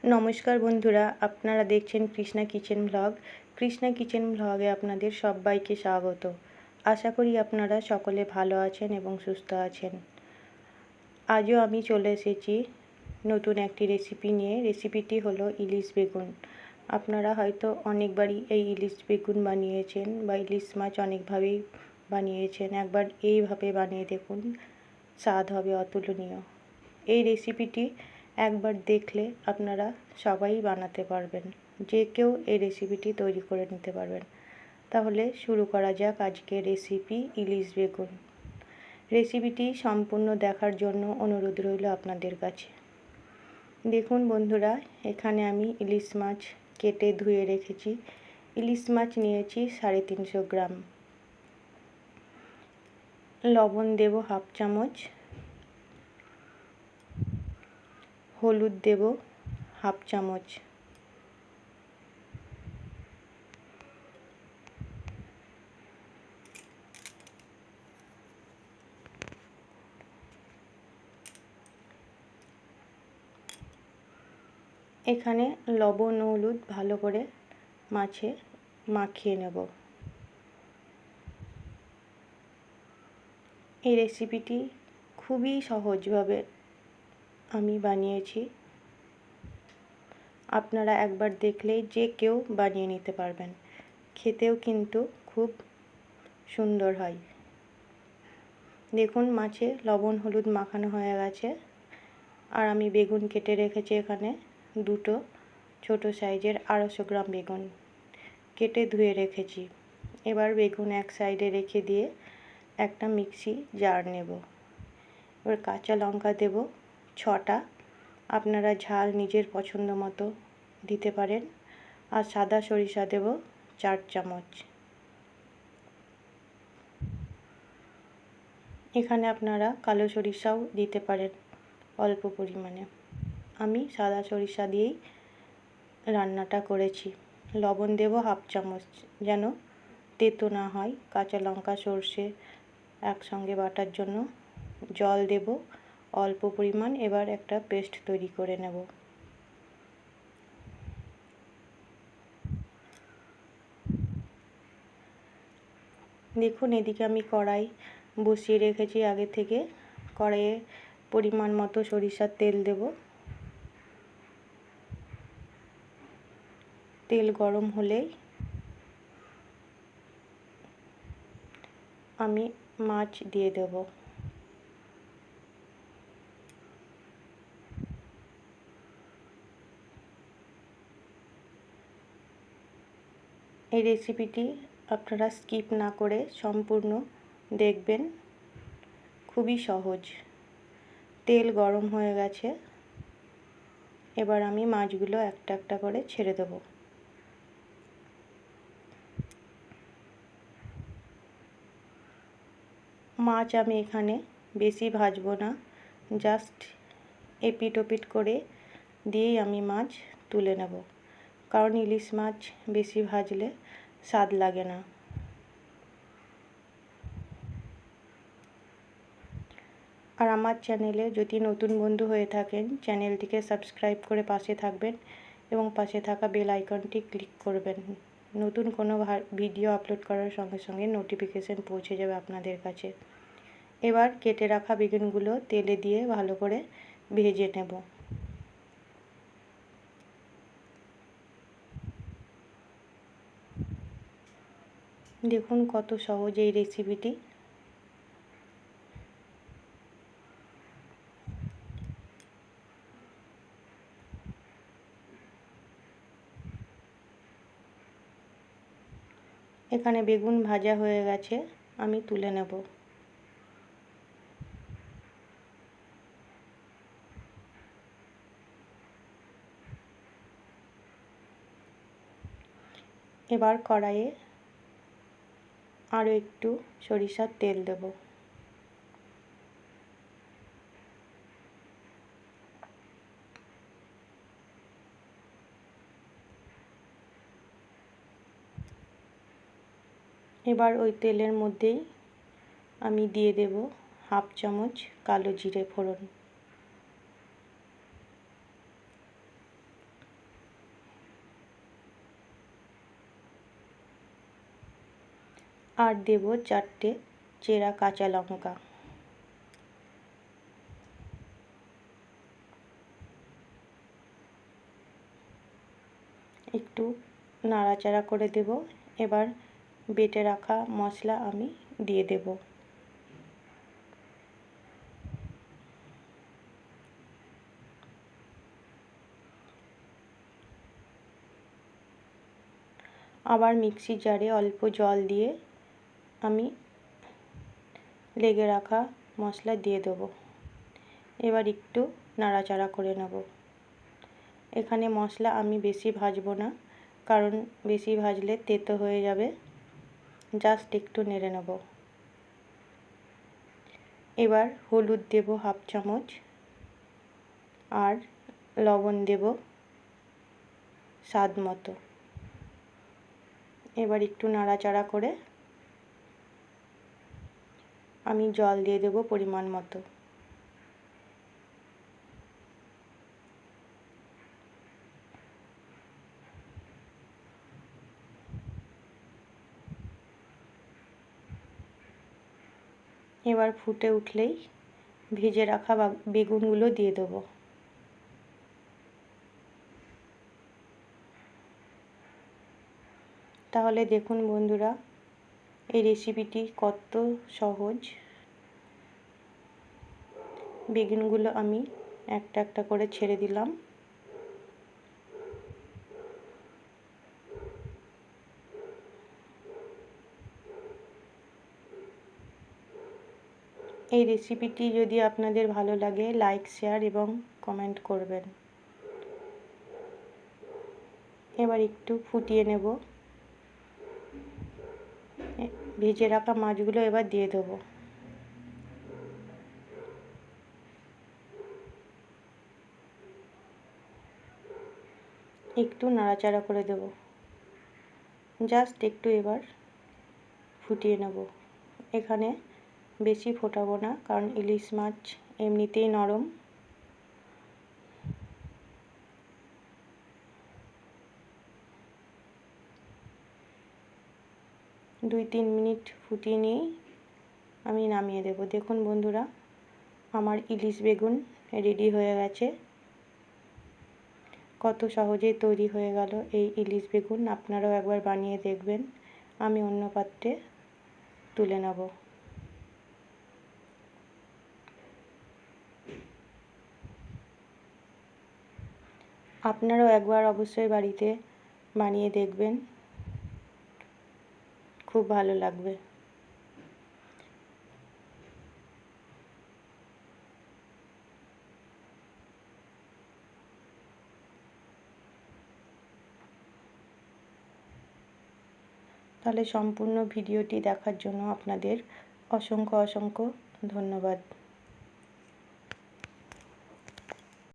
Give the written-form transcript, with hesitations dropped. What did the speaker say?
নমস্কার বন্ধুরা, আপনারা দেখছেন Krishna kitchen blog. Krishna kitchen ব্লগে আপনাদের সবাইকে স্বাগত। আশা করি আপনারা সকলে ভালো আছেন এবং সুস্থ আছেন। আজও আমি চলে এসেছি নতুন একটি রেসিপি নিয়ে। রেসিপিটি হলো ইলিশ বেগুন। আপনারা হয়তো অনেকবারই এই ইলিশ বেগুন বানিয়েছেন বা ইলিশ মাছ অনেকভাবেই বানিয়েছেন। একবার এইভাবে বানিয়ে দেখুন, স্বাদ হবে অতুলনীয়। এই রেসিপিটি একবার দেখলে আপনারা সবাই বানাতে পারবেন, যে কেউ এই রেসিপিটি তৈরি করে নিতে পারবেন। তাহলে শুরু করা যাক আজকের রেসিপি ইলিশ বেগুন। রেসিপিটি সম্পূর্ণ দেখার জন্য অনুরোধ রইল আপনাদের কাছে। দেখুন বন্ধুরা, এখানে আমি ইলিশ মাছ কেটে ধুয়ে রেখেছি। ইলিশ মাছ নিয়েছি 350 গ্রাম। লবণ দেব হাফ চামচ, হলুদ দেব হাফ চামচ, এখানে লবণ ও হলুদ ভালো করে মাছে মাখিয়ে নেব। এই রেসিপিটি খুবই সহজভাবে আমি বানিয়েছি। আপনারা একবার দেখলেই যে কেউ বানিয়ে নিতে পারবেন। খেতেও কিন্তু খুব সুন্দর হয়। দেখুন, মাছে লবণ হলুদ মাখানো হয়ে গেছে। আর আমি বেগুন কেটে রেখেছি এখানে দুটো ছোট সাইজের 250 গ্রাম বেগুন কেটে ধুয়ে রেখেছি। এবার বেগুন এক সাইডে রেখে দিয়ে একটা মিক্সি জার নেব। এবার কাঁচা লঙ্কা দেব 6টা। আপনারা ঝাল নিজের পছন্দ মতো দিতে পারেন। আর সাদা সরিষা দেব 4 চামচ। এখানে আপনারা কালো সরিষাও দিতে পারেন অল্প পরিমাণে। আমি সাদা সরিষা দিয়েই রান্নাটা করেছি। লবণ দেব হাফ চামচ, যেন তেতো না হয়। কাঁচা লঙ্কা সর্ষে একসঙ্গে বাটার জন্য জল দেব অল্প পরিমাণ। এবার একটা পেস্ট তৈরি করে নেব। দেখুন, এদিকে আমি কড়াই বসিয়ে রেখেছি আগে থেকে। কড়াইয়ে পরিমাণ মতো সরিষার তেল দেব। তেল গরম হলেই আমি মাছ দিয়ে দেব। এই রেসিপিটি আপনারা স্কিপ না করে সম্পূর্ণ দেখবেন। খুবই সহজ। তেল গরম হয়ে গেছে। এবার আমি মাছগুলো একটা একটা করে ছেড়ে দেব। মাছ আমি এখানে বেশি ভাজবো না, জাস্ট এপিট ওপিট করে দিয়েই আমি মাছ তুলে নেব। কারণ ইলিশ মাছ বেশি ভাজলে স্বাদ লাগে না। আর আমার চ্যানেলে যদি নতুন বন্ধু হয়ে থাকেন, চ্যানেলটিকে সাবস্ক্রাইব করে পাশে থাকবেন এবং পাশে থাকা বেল আইকনটি ক্লিক করবেন। নতুন কোনো ভিডিও আপলোড করার সঙ্গে সঙ্গে নোটিফিকেশন পৌঁছে যাবে আপনাদের কাছে। এবার কেটে রাখা বেগুনগুলো তেলে দিয়ে ভালো করে ভেজে নেব। দেখুন কত সহজ এই রেসিপিটি। এখানে বেগুন ভাজা হয়ে গেছে, আমি তুলে নেব। এবার কড়াইয়ে আরও একটু সরিষার তেল দেব। এবার ওই তেলের মধ্যেই আমি দিয়ে দেব হাফ চামচ কালো জিরে ফোড়ন। আর দেব 4টে চেরা কাঁচা লঙ্কা। একটু নাড়াচাড়া করে দেব। এবার বেটে রাখা মশলা আমি দিয়ে দেব। আবার মিক্সি জারে অল্প জল দিয়ে আমি লেগে রাখা মশলা দিয়ে দেবো। এবার একটু নাড়াচাড়া করে নেব। এখানে মশলা আমি বেশি ভাজবো না, কারণ বেশি ভাজলে তেতো হয়ে যাবে। জাস্ট একটু নেড়ে নেব। এবার হলুদ দেব হাফ চামচ আর লবণ দেব স্বাদ মতো। এবার একটু নাড়াচাড়া করে আমি জল দিয়ে দেব পরিমাণ মতো। এবার ফুটে উঠলেই ভেজে রাখা বেগুনগুলো দিয়ে দেবো। তাহলে দেখুন বন্ধুরা, এই রেসিপিটি কত সহজ। বেগুনগুলো আমি একটা একটা করে ছেড়ে দিলাম। এই রেসিপিটি যদি আপনাদের ভালো লাগে লাইক, শেয়ার এবং কমেন্ট করবেন। এবার একটু ফুটিয়ে নেব। ভেজে রাখা মাছগুলো এবার দিয়ে দেবো। একটু নাড়াচাড়া করে দেব। জাস্ট একটু এবার ফুটিয়ে নেব। এখানে বেশি ফোটাবো না, কারণ ইলিশ মাছ এমনিতেই নরম। দুই তিন মিনিট ফুটিয়ে নিয়েই আমি নামিয়ে দেব। দেখুন বন্ধুরা, আমার ইলিশ বেগুন রেডি হয়ে গেছে। কত সহজেই তৈরি হয়ে গেল এই ইলিশ বেগুন। আপনারাও একবার বানিয়ে দেখবেন। আমি অন্য পাত্রে তুলে নেব। আপনারাও একবার অবশ্যই বাড়িতে বানিয়ে দেখবেন, খুব ভালো লাগবে। তাহলে সম্পূর্ণ ভিডিওটি দেখার জন্য আপনাদের অসংখ্য অসংখ্য ধন্যবাদ।